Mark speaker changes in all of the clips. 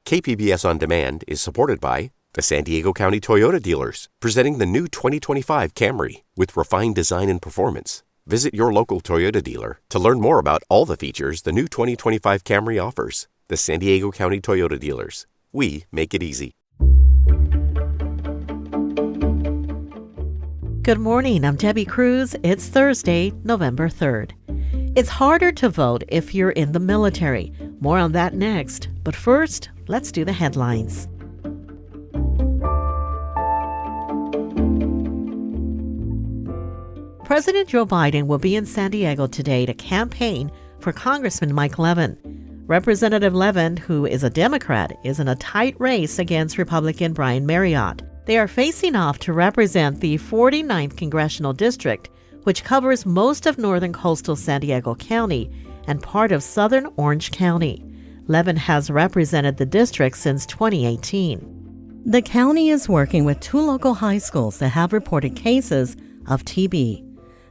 Speaker 1: KPBS On Demand is supported by the San Diego County Toyota dealers, presenting the new 2025 Camry with refined design and performance. Visit your local Toyota dealer to learn more about all the features the new 2025 Camry offers. The San Diego County Toyota dealers. We make it easy.
Speaker 2: Good morning, I'm Debbie Cruz. It's Thursday, November 3rd. It's harder to vote if you're in the military. More on that next. But first, let's do the headlines. President Joe Biden will be in San Diego today to campaign for Congressman Mike Levin. Representative Levin, who is a Democrat, is in a tight race against Republican Brian Marriott. They are facing off to represent the 49th Congressional District, which covers most of northern coastal San Diego County and part of southern Orange County. Levin has represented the district since 2018. The county is working with two local high schools that have reported cases of TB.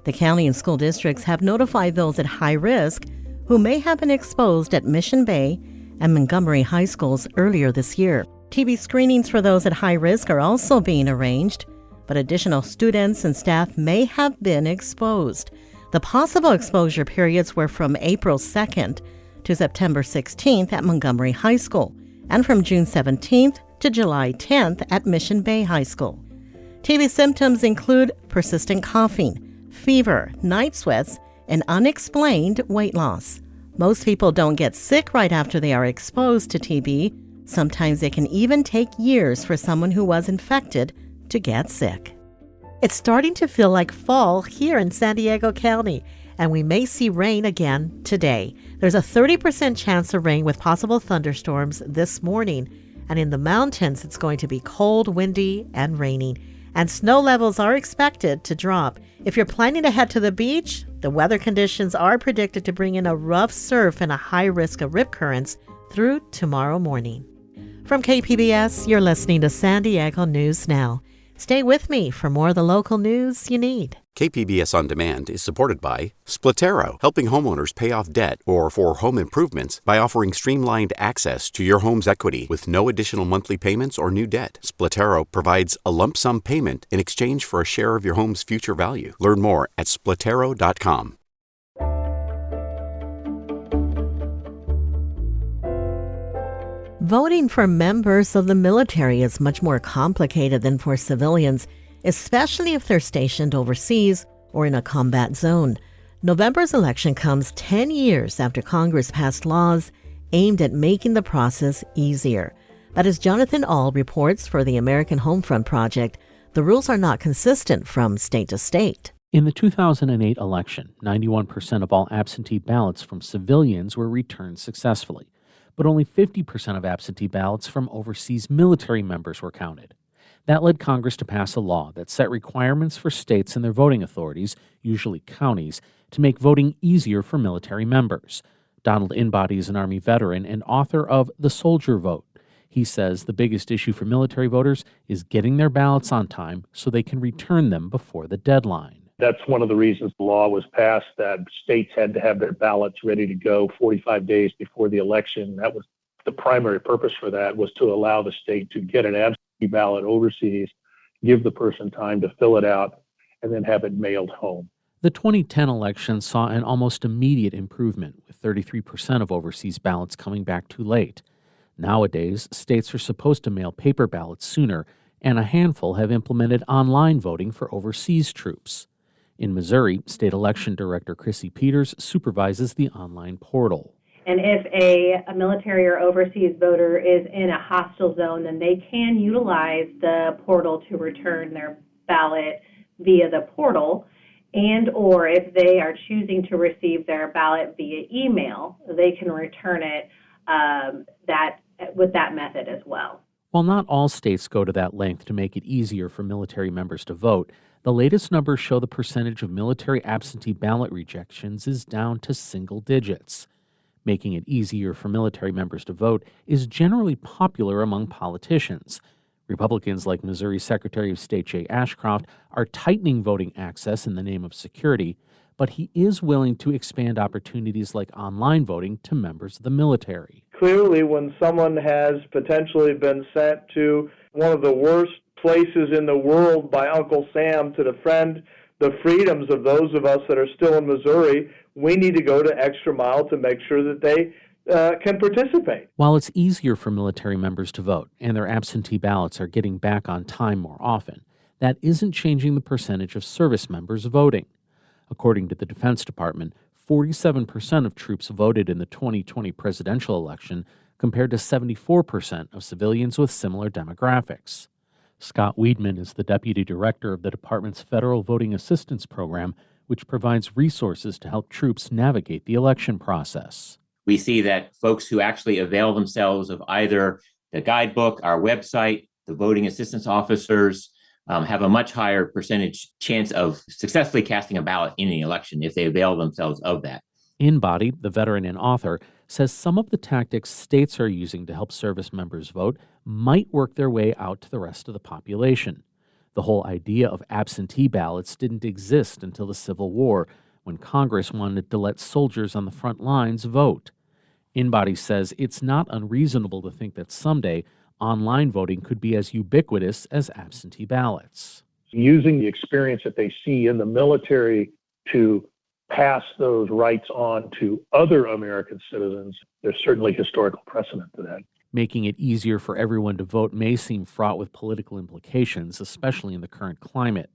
Speaker 2: The county and school districts have notified those at high risk who may have been exposed at Mission Bay and Montgomery high schools earlier this year. TB screenings for those at high risk are also being arranged, but additional students and staff may have been exposed. The possible exposure periods were from April 2nd to September 16th at Montgomery High School and from June 17th to July 10th at Mission Bay High School. TB symptoms include persistent coughing, fever, night sweats, and unexplained weight loss. Most people don't get sick right after they are exposed to TB. Sometimes it can even take years for someone who was infected to get sick. It's starting to feel like fall here in San Diego County, and we may see rain again today. There's a 30% chance of rain with possible thunderstorms this morning, and in the mountains it's going to be cold, windy, and raining. And snow levels are expected to drop. If you're planning to head to the beach, the weather conditions are predicted to bring in a rough surf and a high risk of rip currents through tomorrow morning. From KPBS, you're listening to San Diego News Now. Stay with me for more of the local news you need.
Speaker 1: KPBS On Demand is supported by Splatero, helping homeowners pay off debt or for home improvements by offering streamlined access to your home's equity with no additional monthly payments or new debt. Splatero provides a lump sum payment in exchange for a share of your home's future value. Learn more at splatero.com.
Speaker 2: Voting for members of the military is much more complicated than for civilians, especially if they're stationed overseas or in a combat zone. November's election comes 10 years after Congress passed laws aimed at making the process easier. But as Jonathan Ahl reports for the American Homefront Project, the rules are not consistent from state to state.
Speaker 3: In the 2008 election, 91% of all absentee ballots from civilians were returned successfully, but only 50% of absentee ballots from overseas military members were counted. That led Congress to pass a law that set requirements for states and their voting authorities, usually counties, to make voting easier for military members. Donald Inbody is an Army veteran and author of The Soldier Vote. He says the biggest issue for military voters is getting their ballots on time so they can return them before the deadline.
Speaker 4: That's one of the reasons the law was passed, that states had to have their ballots ready to go 45 days before the election. That was the primary purpose for that, was to allow the state to get an absentee ballot overseas, give the person time to fill it out, and then have it mailed home.
Speaker 3: The 2010 election saw an almost immediate improvement, with 33% of overseas ballots coming back too late. Nowadays, states are supposed to mail paper ballots sooner, and a handful have implemented online voting for overseas troops. In Missouri, State Election Director Chrissy Peters supervises the online portal.
Speaker 5: And if a military or overseas voter is in a hostile zone, then they can utilize the portal to return their ballot via the portal. And or if they are choosing to receive their ballot via email, they can return it with that method as well.
Speaker 3: While not all states go to that length to make it easier for military members to vote, the latest numbers show the percentage of military absentee ballot rejections is down to single digits. Making it easier for military members to vote is generally popular among politicians. Republicans like Missouri Secretary of State Jay Ashcroft are tightening voting access in the name of security, but but he is willing to expand opportunities like online voting to members of the military.
Speaker 6: Clearly, when someone has potentially been sent to one of the worst places in the world by Uncle Sam to defend the freedoms of those of us that are still in Missouri, we need to go to extra mile to make sure that they can participate.
Speaker 3: While it's easier for military members to vote and their absentee ballots are getting back on time more often, that isn't changing the percentage of service members voting. According to the Defense Department, 47% of troops voted in the 2020 presidential election compared to 74% of civilians with similar demographics. Scott Weidman is the deputy director of the department's Federal Voting Assistance Program, which provides resources to help troops navigate the election process.
Speaker 7: We see that folks who actually avail themselves of either the guidebook, our website, the voting assistance officers, have a much higher percentage chance of successfully casting a ballot in the election if they avail themselves of that.
Speaker 3: InBody, the veteran and author, says some of the tactics states are using to help service members vote might work their way out to the rest of the population. The whole idea of absentee ballots didn't exist until the Civil War, when Congress wanted to let soldiers on the front lines vote. InBody says it's not unreasonable to think that someday online voting could be as ubiquitous as absentee ballots.
Speaker 4: Using the experience that they see in the military to pass those rights on to other American citizens, there's certainly historical precedent to that.
Speaker 3: Making it easier for everyone to vote may seem fraught with political implications, especially in the current climate.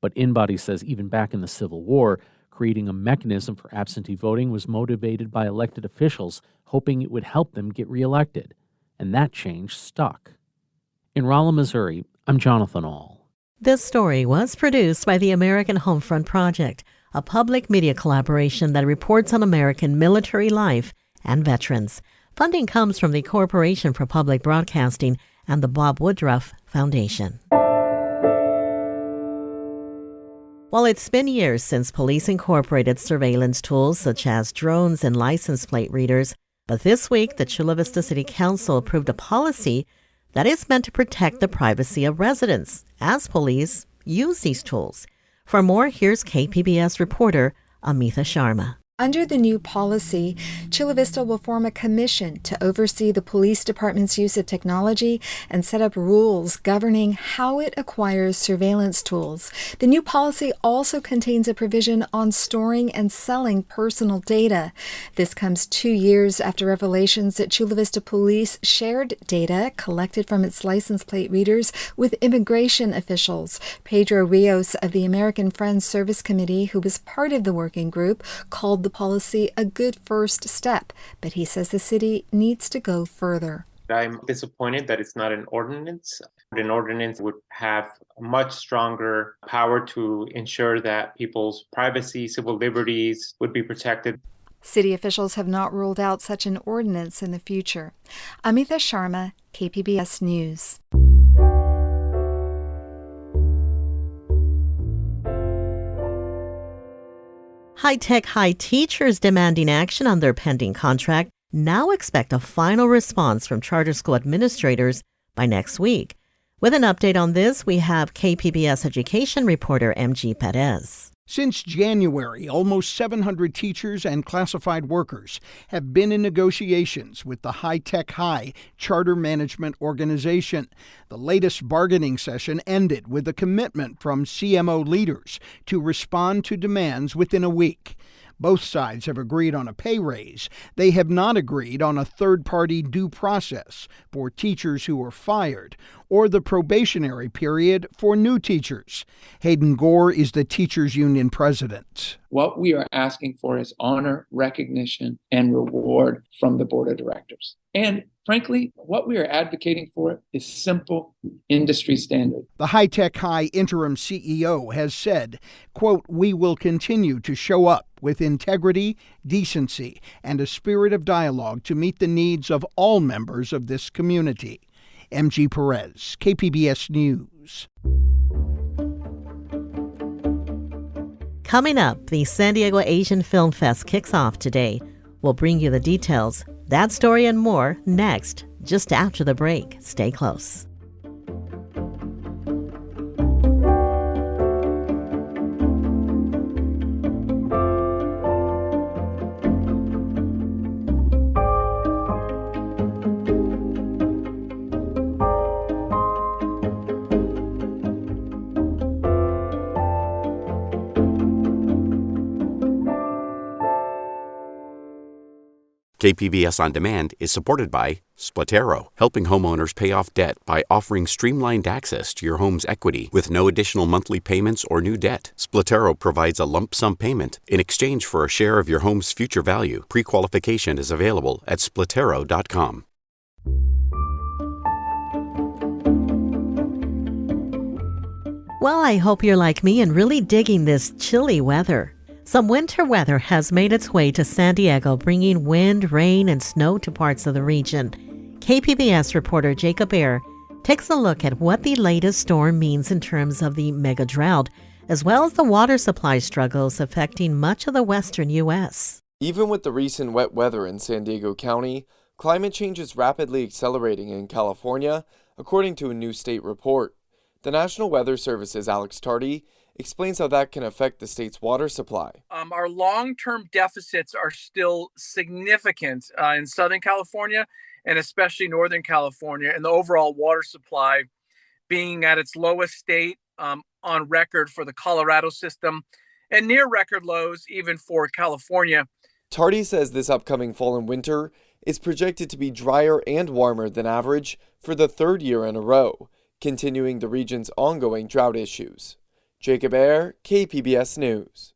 Speaker 3: But InBody says even back in the Civil War, creating a mechanism for absentee voting was motivated by elected officials hoping it would help them get reelected. And that change stuck. In Rolla, Missouri, I'm Jonathan Ahl.
Speaker 2: This story was produced by the American Homefront Project, a public media collaboration that reports on American military life and veterans. Funding comes from the Corporation for Public Broadcasting and the Bob Woodruff Foundation. While it's been years since police incorporated surveillance tools such as drones and license plate readers, but this week the Chula Vista City Council approved a policy that is meant to protect the privacy of residents as police use these tools. For more, here's KPBS reporter Amitha Sharma.
Speaker 8: Under the new policy, Chula Vista will form a commission to oversee the police department's use of technology and set up rules governing how it acquires surveillance tools. The new policy also contains a provision on storing and selling personal data. This comes 2 years after revelations that Chula Vista Police shared data collected from its license plate readers with immigration officials. Pedro Rios of the American Friends Service Committee, who was part of the working group, called the policy a good first step, but he says the city needs to go further.
Speaker 9: I'm disappointed that it's not an ordinance. An ordinance would have a much stronger power to ensure that people's privacy, civil liberties would be protected.
Speaker 8: City officials have not ruled out such an ordinance in the future. Amitha Sharma, KPBS News.
Speaker 2: High-tech high teachers demanding action on their pending contract now expect a final response from charter school administrators by next week. With an update on this, we have KPBS education reporter MG Perez.
Speaker 10: Since January, almost 700 teachers and classified workers have been in negotiations with the High-Tech High Charter Management Organization. The latest bargaining session ended with a commitment from CMO leaders to respond to demands within a week. Both sides have agreed on a pay raise. They have not agreed on a third-party due process for teachers who were fired or the probationary period for new teachers. Hayden Gore is the teachers union president.
Speaker 11: What we are asking for is honor, recognition, and reward from the board of directors. And frankly, what we are advocating for is simple industry standard.
Speaker 10: The High-Tech High interim CEO has said, quote, "We will continue to show up with integrity, decency, and a spirit of dialogue to meet the needs of all members of this community." MG Perez, KPBS News.
Speaker 2: Coming up, the San Diego Asian Film Fest kicks off today. We'll bring you the details. That story and more next, just after the break. Stay close.
Speaker 1: KPBS On Demand is supported by Splatero, helping homeowners pay off debt by offering streamlined access to your home's equity with no additional monthly payments or new debt. Splatero provides a lump sum payment in exchange for a share of your home's future value. Pre-qualification is available at splatero.com.
Speaker 2: Well, I hope you're like me and really digging this chilly weather. Some winter weather has made its way to San Diego, bringing wind, rain, and snow to parts of the region. KPBS reporter Jacob Ayer takes a look at what the latest storm means in terms of the mega drought, as well as the water supply struggles affecting much of the western U.S.
Speaker 12: Even with the recent wet weather in San Diego County, climate change is rapidly accelerating in California, according to a new state report. The National Weather Service's Alex Tardy explains how that can affect the state's water supply.
Speaker 13: Our long-term deficits are still significant in Southern California and especially Northern California, and the overall water supply being at its lowest state on record for the Colorado system and near record lows even for California.
Speaker 12: Tardy says this upcoming fall and winter is projected to be drier and warmer than average for the third year in a row, continuing the region's ongoing drought issues. Jacob Ayer, KPBS News.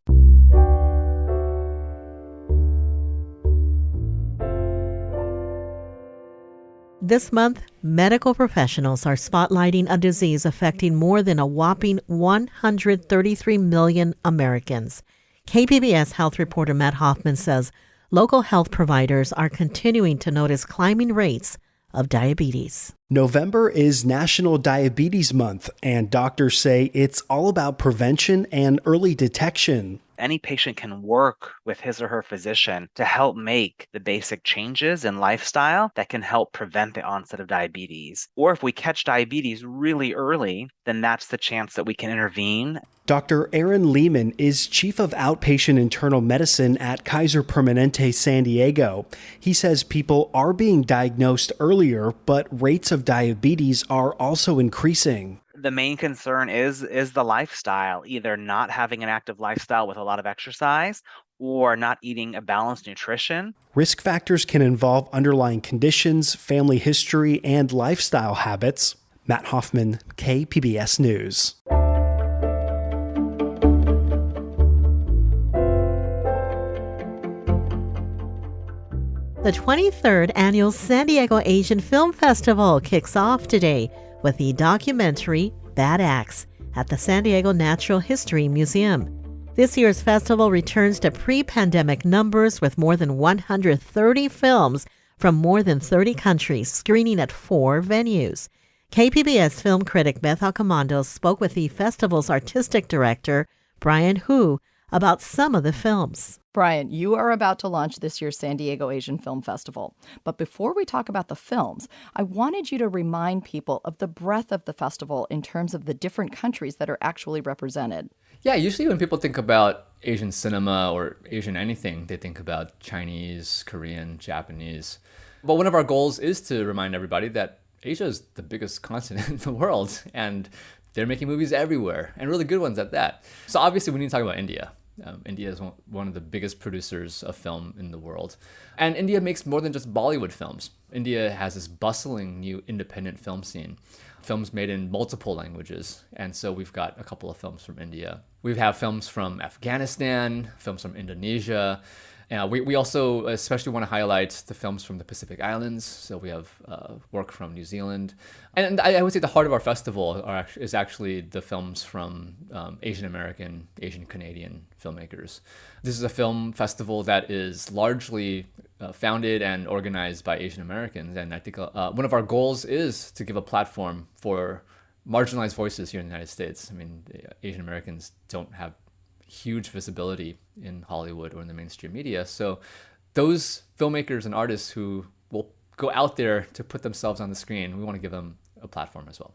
Speaker 2: This month, medical professionals are spotlighting a disease affecting more than a whopping 133 million Americans. KPBS health reporter Matt Hoffman says local health providers are continuing to notice climbing rates of diabetes.
Speaker 14: November is National Diabetes Month, and doctors say it's all about prevention and early detection.
Speaker 15: Any patient can work with his or her physician to help make the basic changes in lifestyle that can help prevent the onset of diabetes. Or if we catch diabetes really early, then that's the chance that we can intervene.
Speaker 14: Dr. Aaron Lehman is Chief of Outpatient Internal Medicine at Kaiser Permanente San Diego. He says people are being diagnosed earlier, but rates of diabetes are also increasing.
Speaker 15: The main concern is the lifestyle, either not having an active lifestyle with a lot of exercise or not eating a balanced nutrition.
Speaker 14: Risk factors can involve underlying conditions, family history, and lifestyle habits. Matt Hoffman, KPBS News.
Speaker 2: The 23rd Annual San Diego Asian Film Festival kicks off today with the documentary Bad Acts at the San Diego Natural History Museum. This year's festival returns to pre-pandemic numbers with more than 130 films from more than 30 countries screening at 4 venues. KPBS film critic Beth Alcomondo spoke with the festival's artistic director, Brian Hu, about some of the films.
Speaker 16: Brian, you are about to launch this year's San Diego Asian Film Festival. But before we talk about the films, I wanted you to remind people of the breadth of the festival in terms of the different countries that are actually represented.
Speaker 17: Yeah, usually when people think about Asian cinema or Asian anything, they think about Chinese, Korean, Japanese. But one of our goals is to remind everybody that Asia is the biggest continent in the world, and they're making movies everywhere, and really good ones at that. So obviously we need to talk about India. India is one of the biggest producers of film in the world. And India makes more than just Bollywood films. India has this bustling new independent film scene, films made in multiple languages. And so we've got a couple of films from India. We have films from Afghanistan, films from Indonesia. We also especially want to highlight the films from the Pacific Islands. So we have work from New Zealand. And I would say the heart of our festival is actually the films from Asian American, Asian Canadian filmmakers. This is a film festival that is largely founded and organized by Asian Americans. And I think one of our goals is to give a platform for marginalized voices here in the United States. I mean, Asian Americans don't have huge visibility in Hollywood or in the mainstream media. So those filmmakers and artists who will go out there to put themselves on the screen, we want to give them a platform as well.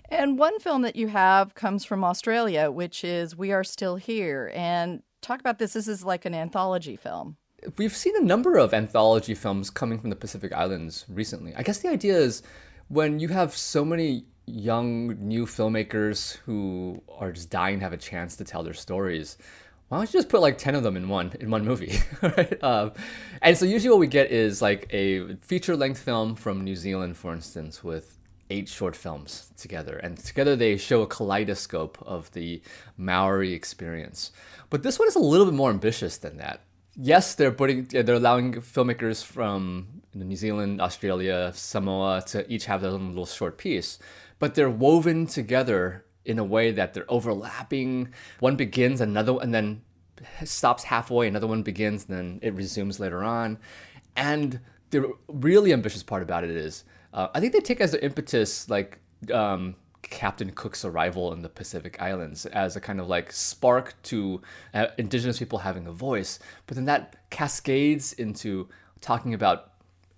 Speaker 16: And one film that you have comes from Australia, which is We Are Still Here. And talk about this. This is like an anthology film.
Speaker 17: We've seen a number of anthology films coming from the Pacific Islands recently. I guess the idea is when you have so many young, new filmmakers who are just dying to have a chance to tell their stories, why don't you just put like 10 of them in one movie, right? And so usually what we get is like a feature-length film from New Zealand, for instance, with 8 short films together. And together they show a kaleidoscope of the Maori experience. But this one is a little bit more ambitious than that. Yes, they're allowing filmmakers from New Zealand, Australia, Samoa to each have their own little short piece, but they're woven together in a way that they're overlapping. One begins, another, and then stops halfway, another one begins, and then it resumes later on. And the really ambitious part about it is, I think they take as the impetus like Captain Cook's arrival in the Pacific Islands as a kind of like spark to indigenous people having a voice, but then that cascades into talking about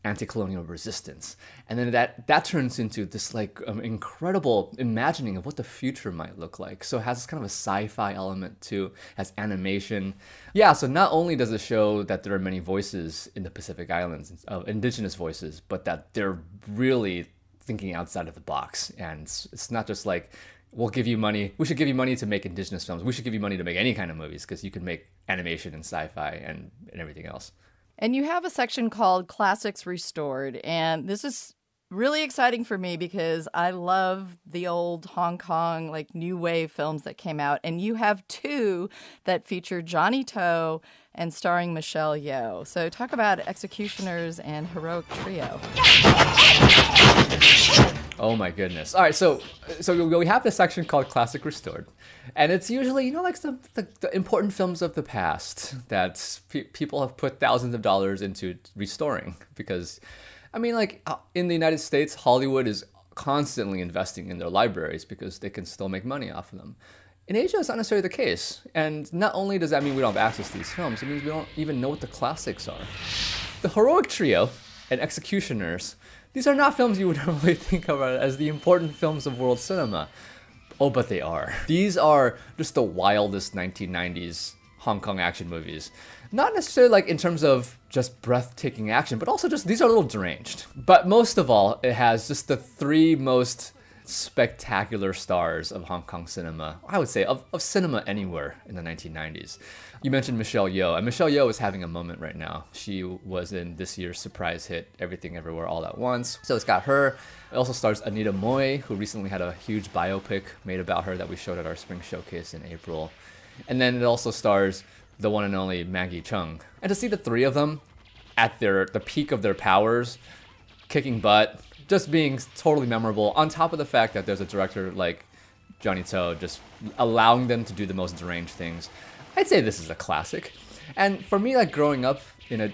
Speaker 17: anti-colonial resistance, and then that turns into this like incredible imagining of what the future might look like. So it has this kind of a sci-fi element too, has animation. Yeah, so not only does it show that there are many voices in the Pacific Islands, indigenous voices, but that they're really thinking outside of the box, and it's not just like, we'll give you money, we should give you money to make indigenous films, we should give you money to make any kind of movies, because you can make animation and sci-fi and everything else.
Speaker 16: And you have a section called Classics Restored, and this is really exciting for me because I love the old Hong Kong, like new wave films that came out, and you have 2 that feature Johnny To and starring Michelle Yeoh. So talk about Executioners and Heroic Trio.
Speaker 17: Oh my goodness. All right, so we have this section called Classic Restored, and it's usually, like the important films of the past that people have put thousands of dollars into restoring, because, I mean, like in the United States, Hollywood is constantly investing in their libraries because they can still make money off of them. In Asia, it's not necessarily the case, and not only does that mean we don't have access to these films, it means we don't even know what the classics are. The Heroic Trio and Executioners, these are not films you would normally think about as the important films of world cinema. Oh, but they are. These are just the wildest 1990s Hong Kong action movies. Not necessarily like in terms of just breathtaking action, but also just these are a little deranged. But most of all, it has just the 3 most spectacular stars of Hong Kong cinema, I would say, of cinema anywhere in the 1990s. You mentioned Michelle Yeoh, and Michelle Yeoh is having a moment right now. She was in this year's surprise hit, Everything Everywhere All at Once. So it's got her. It also stars Anita Mui, who recently had a huge biopic made about her that we showed at our spring showcase in April. And then it also stars the one and only Maggie Cheung. And to see the 3 of them at the peak of their powers, kicking butt, just being totally memorable, on top of the fact that there's a director like Johnny To just allowing them to do the most deranged things, I'd say this is a classic. And for me, like growing up in a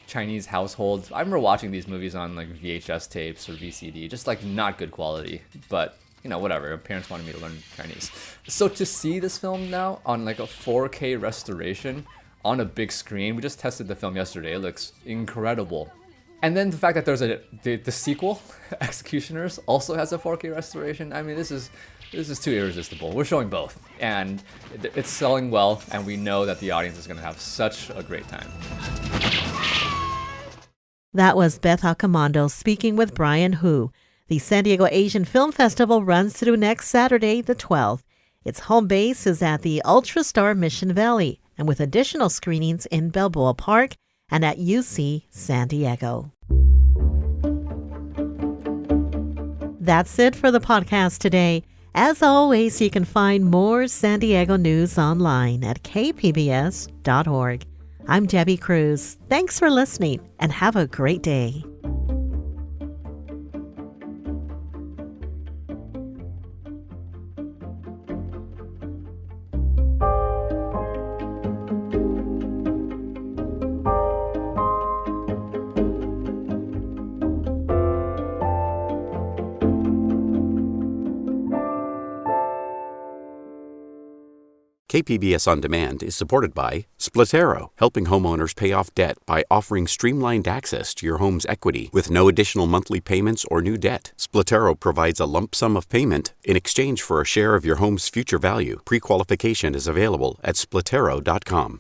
Speaker 17: Chinese household, I remember watching these movies on like VHS tapes or VCD, just like not good quality, but whatever. My parents wanted me to learn Chinese. So to see this film now on like a 4K restoration on a big screen, we just tested the film yesterday. It looks incredible. And then the fact that there's the sequel, Executioners, also has a 4K restoration. I mean, this is too irresistible. We're showing both, and it's selling well, and we know that the audience is going to have such a great time.
Speaker 2: That was Beth Accomando speaking with Brian Hu. The San Diego Asian Film Festival runs through next Saturday, the 12th. Its home base is at the UltraStar Mission Valley, and with additional screenings in Balboa Park and at UC San Diego. That's it for the podcast today. As always, you can find more San Diego news online at kpbs.org. I'm Debbie Cruz. Thanks for listening and have a great day.
Speaker 1: KPBS On Demand is supported by Splatero, helping homeowners pay off debt by offering streamlined access to your home's equity with no additional monthly payments or new debt. Splatero provides a lump sum of payment in exchange for a share of your home's future value. Pre-qualification is available at splatero.com.